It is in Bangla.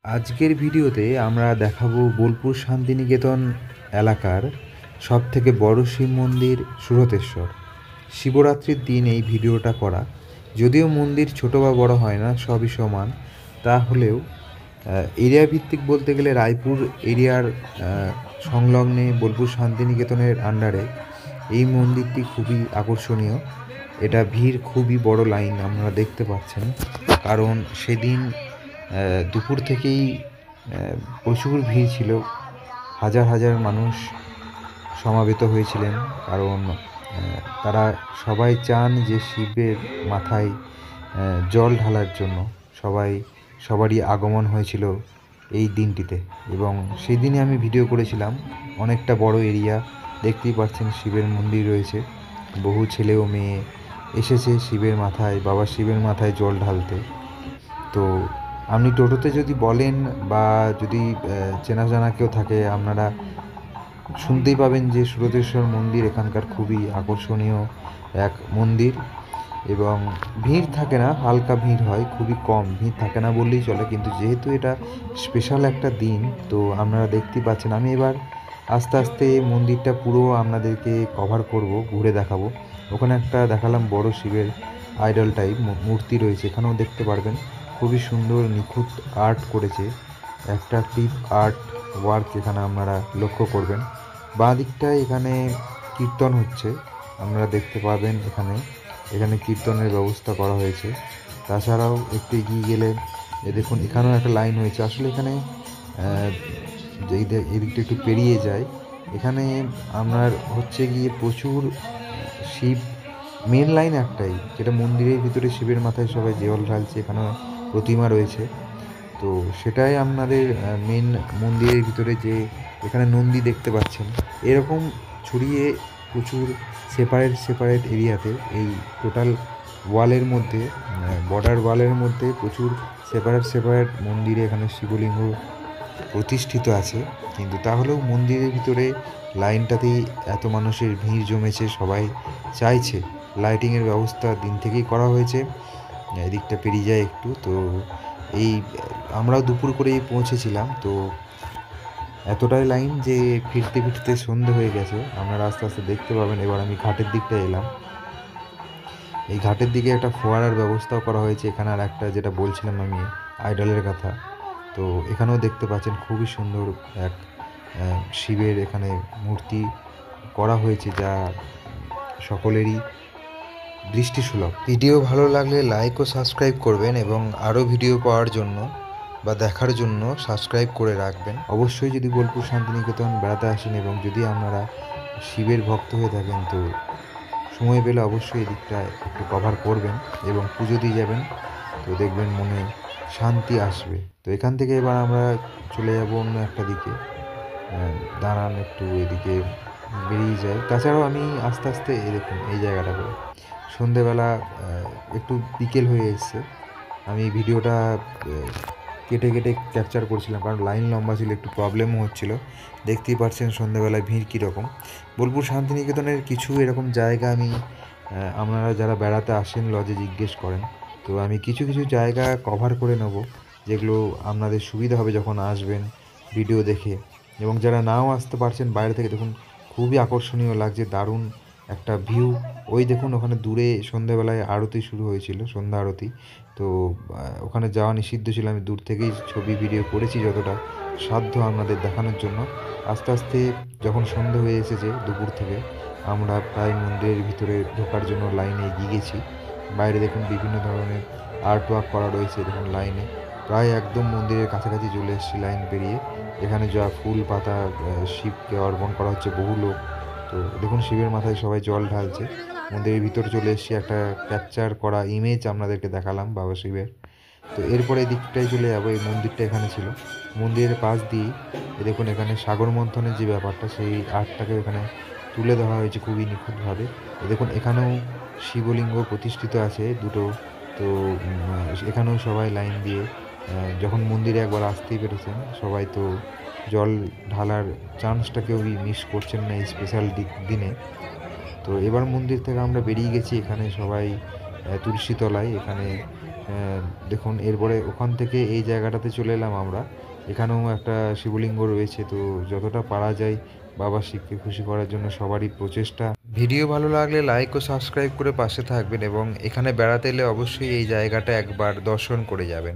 আজকের ভিডিওতে আমরা দেখাবো বোলপুর শান্তিনিকেতন এলাকার সবথেকে বড় শিব মন্দির সুরতেশ্বর। শিবরাত্রির দিন এই ভিডিওটা করা। যদিও মন্দির ছোট বা বড় হয় না, সবই সমান, তাহলেও এরিয়া ভিত্তিক বলতে গেলে রায়পুর এরিয়ার সংলগ্নে বোলপুর শান্তিনিকেতনের আন্ডারে এই মন্দিরটি খুবই আকর্ষণীয়। এটা ভিড় খুবই বড় লাইন আপনারা দেখতে পাচ্ছেন, কারণ সেদিন দুপুর থেকেই প্রচুর ভিড় ছিল। হাজার হাজার মানুষ সমাবেত হয়েছিলেন, কারণ তারা সবাই চান যে শিবের মাথায় জল ঢালার জন্য। সবারই আগমন হয়েছিল এই দিনটিতে, এবং সেই দিনে আমি ভিডিও করেছিলাম। অনেকটা বড় এরিয়া, দেখতেই পাচ্ছেন শিবের মন্দির রয়েছে। বহু ছেলে ও মেয়ে এসেছে শিবের মাথায়, বাবা শিবের মাথায় জল ঢালতে। তো আপনি টোটোতে যদি বলেন বা যদি চেনা জানা কেউ থাকে, আপনারা শুনতেই পাবেন যে সুরতেশ্বর মন্দির এখানকার খুবই আকর্ষণীয় এক মন্দির। এবং ভিড় থাকে না, হালকা ভিড় হয়, খুবই কম ভিড় থাকে না বললেই চলে। কিন্তু যেহেতু এটা স্পেশাল একটা দিন, তো আপনারা দেখতেই পাচ্ছেন। আমি এবার আস্তে আস্তে মন্দিরটা পুরো আপনাদেরকে কভার করব, ঘুরে দেখাবো। ওখানে একটা দেখালাম বড় শিবের আইডল টাইপ মূর্তি রয়েছে, এখানেও দেখতে পারবেন। খুবই সুন্দর নিখুঁত আর্ট করেছে, একটা টিপ আর্ট ওয়ার্ক এখানে আপনারা লক্ষ্য করবেন। বাঁ দিকটায় এখানে কীর্তন হচ্ছে, আপনারা দেখতে পাবেন। এখানে কীর্তনের ব্যবস্থা করা হয়েছে। তাছাড়াও একটু এগিয়ে গেলে দেখুন, এখানেও একটা লাইন হয়েছে। আসলে এখানে এদিকটা একটু পেরিয়ে যায়, এখানে আপনার হচ্ছে গিয়ে প্রচুর শিব। মেন লাইন একটাই, যেটা মন্দিরের ভিতরে শিবের মাথায় সবাই জল ঢালছে, এখানে প্রতিমা রয়েছে। তো সেটাই আপনাদের মেন মন্দিরের ভিতরে, যে এখানে নন্দী দেখতে পাচ্ছেন। এরকম ছড়িয়ে প্রচুর সেপারেট এরিয়াতে, এই টোটাল ওয়ালের মধ্যে, বর্ডার ওয়ালের মধ্যে প্রচুর সেপারেট মন্দিরে এখানে শিবলিঙ্গ প্রতিষ্ঠিত আছে। কিন্তু তাহলেও মন্দিরের ভিতরে লাইনটাতেই এত মানুষের ভিড় জমেছে। সবাই চাইছে, লাইটিংয়ের ব্যবস্থা দিন থেকেই করা হয়েছে। এদিকটা পেরিয়ে যায় একটু, তো আমরাও দুপুর করেই পৌঁছেছিলাম। তো এতটাই লাইন যে ফিরতে ফিরতে সন্ধে হয়ে গেছে, আপনারা আস্তে আস্তে দেখতে পাবেন। এবার আমি ঘাটের দিকটা এলাম। এই ঘাটের দিকে একটা ফোয়ারার ব্যবস্থাও করা হয়েছে এখানে। আর একটা যেটা বলছিলাম আমি আইডলের কথা, তো এখানেও দেখতে পাচ্ছেন খুবই সুন্দর এক শিবের এখানে মূর্তি করা হয়েছে, যা সকলেরই দৃষ্টিসুলভ। ভিডিও ভালো লাগলে লাইক ও সাবস্ক্রাইব করবেন, এবং আরও ভিডিও পাওয়ার জন্য বা দেখার জন্য সাবস্ক্রাইব করে রাখবেন। অবশ্যই যদি বোলপুর শান্তিনিকেতন বেড়াতে আসেন এবং যদি আপনারা শিবের ভক্ত হয়ে থাকেন, তো সময় পেলে অবশ্যই এদিকটা একটু কভার করবেন এবং পুজো দিয়ে যাবেন। তো দেখবেন মনে শান্তি আসবে। তো এখান থেকে এবার আমরা চলে যাব অন্য একটা দিকে। দাঁড়ান, একটু এদিকে বেরিয়ে যায়। তাছাড়াও আমি আস্তে আস্তে দেখুন এই জায়গাটা করে সন্ধেবেলা একটু বিকেল হয়ে এসছে। আমি ভিডিওটা কেটে ক্যাপচার করছিলাম, কারণ লাইন লম্বা ছিল, একটু প্রবলেমও হচ্ছিলো। দেখতেই পাচ্ছেন সন্ধেবেলায় ভিড় কীরকম। বোলপুর শান্তিনিকেতনের কিছু এরকম জায়গা আপনারা যারা বেড়াতে আসেন লজে জিজ্ঞেস করেন, তো আমি কিছু জায়গা কভার করে নেব, যেগুলো আপনাদের সুবিধা হবে যখন আসবেন ভিডিও দেখে। এবং যারা নাও আসতে পারছেন বাইরে থেকে, দেখুন খুবই আকর্ষণীয় লাগছে, দারুণ একটা ভিউ। ওই দেখুন ওখানে দূরে সন্ধ্যাবেলায় আরতি শুরু হয়েছিল, সন্ধ্যা আরতি। তো ওখানে যাওয়া নিষিদ্ধ ছিল, আমি দূর থেকেই ছবি ভিডিও করেছি যতটা সাধ্য আপনাদের দেখানোর জন্য। আস্তে আস্তে যখন সন্ধ্যা হয়ে এসেছে দুপুর থেকে, আমরা প্রায় মন্দিরের ভিতরে ঢোকার জন্য লাইনে এগিয়ে গেছি। বাইরে দেখুন বিভিন্ন ধরনের আর্ট ওয়ার্ক করা রয়েছে, দেখুন লাইনে প্রায় একদম মন্দিরের কাছাকাছি চলে এসেছি লাইন পেরিয়ে। এখানে যা ফুল পাতা শিবকে অর্পণ করা হচ্ছে, বহু লোক। তো দেখুন শিবের মাথায় সবাই জল ঢালছে। মন্দিরের ভিতরে চলে এসেছি, একটা ক্যাপচার করা ইমেজ আপনাদেরকে দেখালাম বাবা শিবের। তো এরপরে এই দিকটাই চলে যাবো। এই মন্দিরটা এখানে ছিল, মন্দিরের পাশ দিয়েই দেখুন এখানে সাগর মন্থনের যে ব্যাপারটা, সেই আর্টটাকে এখানে তুলে ধরা হয়েছে খুবই নিখুঁতভাবে। দেখুন এখানেও শিবলিঙ্গ প্রতিষ্ঠিত আছে দুটো। তো এখানেও সবাই লাইন দিয়ে যখন মন্দিরে একবার আসতেই পেরেছেন সবাই, তো জল ঢালার চান্সটা কেউই মিস করছেন না এই স্পেশাল দিনে। তো এবার মন্দির থেকে আমরা বেরিয়ে গেছি। এখানে সবাই তুলসীতলায়, এখানে দেখুন এরপরে ওখান থেকে এই জায়গাটাতে চলে এলাম আমরা। এখানেও একটা শিবলিঙ্গ রয়েছে, তো যতটা পারা যায় বাবা শিবকে খুশি করার জন্য সবারই প্রচেষ্টা। ভিডিও ভালো লাগলে লাইক ও সাবস্ক্রাইব করে পাশে থাকবেন এবং এখানে বেড়াতে এলে অবশ্যই এই জায়গাটা একবার দর্শন করে যাবেন।